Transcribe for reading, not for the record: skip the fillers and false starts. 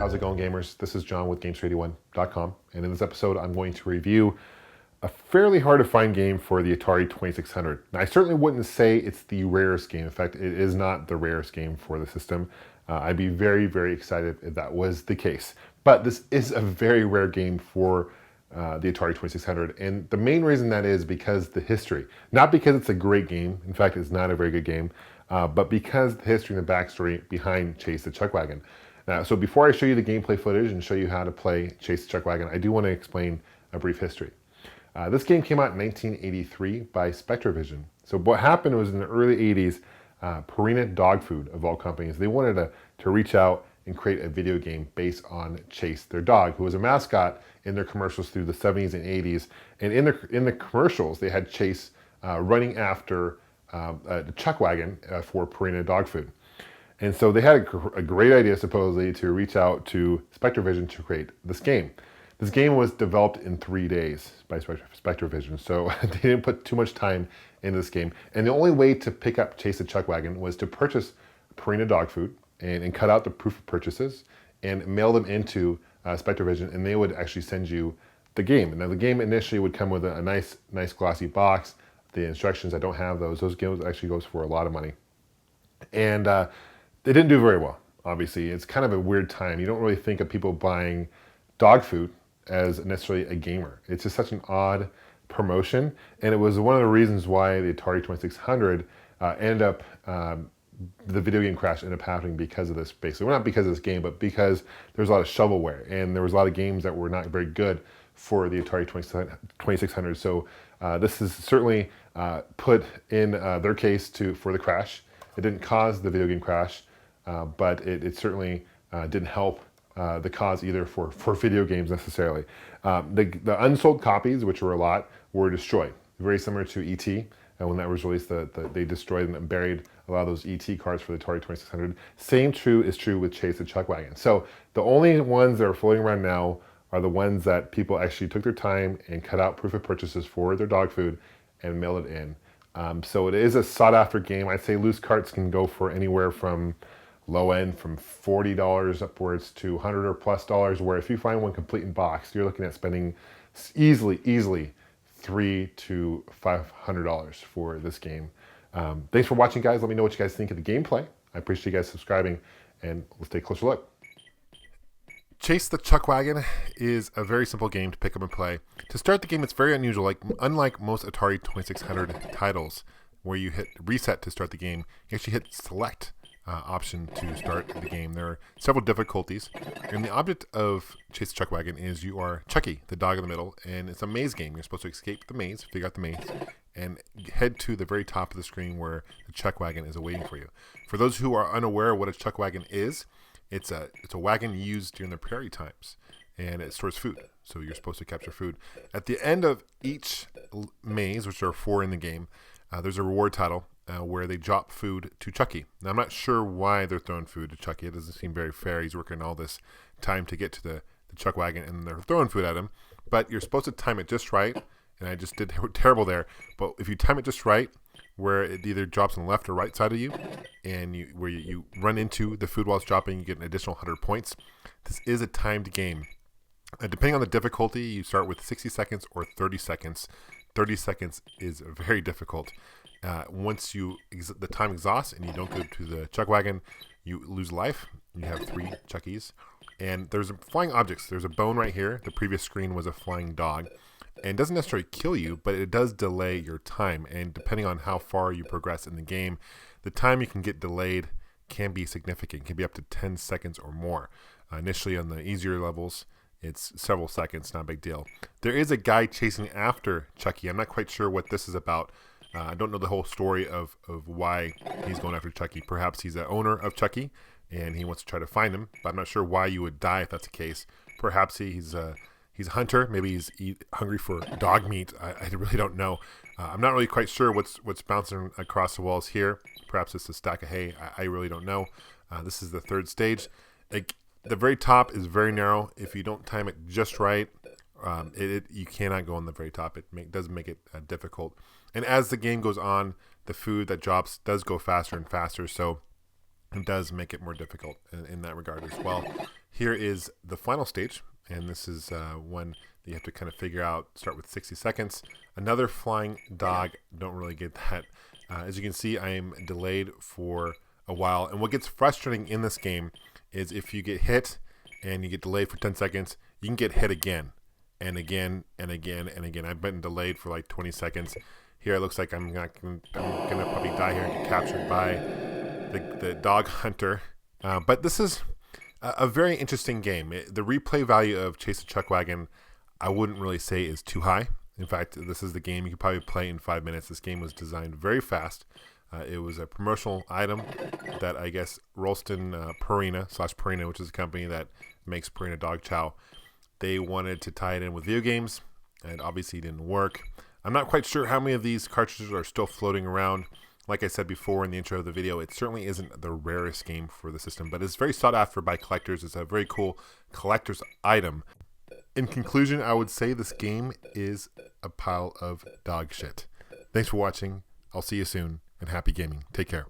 How's it going, gamers? This is John with Gamester81.com, and in this episode I'm going to review a fairly hard to find game for the Atari 2600. Now, I certainly wouldn't say it's the rarest game. In fact, it is not the rarest game for the system. I'd be very, very excited if that was the case. But this is a very rare game for the Atari 2600, and the main reason that is because the history. Not because it's a great game, in fact it's not a very good game, but because the history and the backstory behind Chase the Chuck Wagon. So before I show you the gameplay footage and show you how to play Chase the Chuck Wagon, I do want to explain a brief history. This game came out in 1983 by Spectravision. So what happened was in the early 80s, Purina Dog Food, of all companies, they wanted to reach out and create a video game based on Chase, their dog, who was a mascot in their commercials through the 70s and 80s. And in the commercials, they had Chase running after the Chuck Wagon for Purina Dog Food. And so they had a great idea, supposedly, to reach out to Spectravision to create this game. This game was developed in 3 days by Spectravision, so they didn't put too much time into this game. And the only way to pick up Chase the Chuck Wagon was to purchase Purina Dog Food and cut out the proof of purchases and mail them into Spectravision, and they would actually send you the game. Now, the game initially would come with a nice glossy box. The instructions, I don't have those. Those games actually goes for a lot of money. And they didn't do very well, obviously. It's kind of a weird time. You don't really think of people buying dog food as necessarily a gamer. It's just such an odd promotion, and it was one of the reasons why the Atari 2600 ended up, the video game crash ended up happening because of this, basically. Well, not because of this game, but because there was a lot of shovelware, and there was a lot of games that were not very good for the Atari 2600. So this is certainly put in their case for the crash. It didn't cause the video game crash, but it certainly didn't help the cause either for video games necessarily. The unsold copies, which were a lot, were destroyed. Very similar to E.T. When that was released, they destroyed and buried a lot of those E.T. cards for the Atari 2600. Same is true with Chase the Chuck Wagon. So the only ones that are floating around now are the ones that people actually took their time and cut out proof of purchases for their dog food and mailed it in. So it is a sought-after game. I'd say loose carts can go for anywhere from low end, from $40 upwards to $100 or plus dollars, where if you find one complete in box, you're looking at spending easily $300 to $500 for this game. Thanks for watching, guys. Let me know what you guys think of the gameplay. I appreciate you guys subscribing, and let's take a closer look. Chase the Chuck Wagon is a very simple game to pick up and play. To start the game, it's very unusual. Unlike most Atari 2600 titles, where you hit reset to start the game, you actually hit select option to start the game. There are several difficulties, and the object of Chase the Chuck Wagon is you are Chucky, the dog in the middle, and it's a maze game. You're supposed to escape the maze, figure out the maze, and head to the very top of the screen where the Chuck Wagon is awaiting for you. For those who are unaware of what a Chuck Wagon is, it's a wagon used during the prairie times, and it stores food. So you're supposed to capture food. At the end of each maze, which there are 4 in the game, there's a reward title where they drop food to Chucky. Now, I'm not sure why they're throwing food to Chucky. It doesn't seem very fair. He's working all this time to get to the Chuck Wagon, and they're throwing food at him. But you're supposed to time it just right, and I just did terrible there. But if you time it just right, where it either drops on the left or right side of you, and where you run into the food while it's dropping, you get an additional 100 points. This is a timed game. Depending on the difficulty, you start with 60 seconds or 30 seconds. 30 seconds is very difficult. Once the time exhausts and you don't go to the Chuck Wagon, you lose life. You have 3 Chuckies. And there's flying objects. There's a bone right here. The previous screen was a flying dog. And it doesn't necessarily kill you, but it does delay your time. And depending on how far you progress in the game, the time you can get delayed can be significant. It can be up to 10 seconds or more. Initially on the easier levels, it's several seconds, not a big deal. There is a guy chasing after Chucky. I'm not quite sure what this is about. I don't know the whole story of why he's going after Chucky. Perhaps he's the owner of Chucky, and he wants to try to find him. But I'm not sure why you would die if that's the case. Perhaps he's a hunter. Maybe he's hungry for dog meat. I really don't know. I'm not really quite sure what's bouncing across the walls here. Perhaps it's a stack of hay. I really don't know. This is the 3rd stage. The very top is very narrow. If you don't time it just right, you cannot go on the very top. It does make it difficult. And as the game goes on, the food that drops does go faster and faster, so it does make it more difficult in that regard as well. Here is the final stage, and this is one that you have to kind of figure out. Start with 60 seconds. Another flying dog. Don't really get that. As you can see, I am delayed for a while, and what gets frustrating in this game is if you get hit and you get delayed for 10 seconds, you can get hit again and again and again and again. I've been delayed for like 20 seconds. Here it looks like I'm gonna probably die here and get captured by the dog hunter. But this is a very interesting game. The replay value of Chase the Chuck Wagon, I wouldn't really say is too high. In fact, this is the game you could probably play in 5 minutes. This game was designed very fast. It was a promotional item that I guess Ralston Purina, which is a company that makes Purina dog chow, they wanted to tie it in with video games, and obviously it didn't work. I'm not quite sure how many of these cartridges are still floating around. Like I said before in the intro of the video, it certainly isn't the rarest game for the system, but it's very sought after by collectors. It's a very cool collector's item. In conclusion, I would say this game is a pile of dog shit. Thanks for watching. I'll see you soon, and happy gaming. Take care.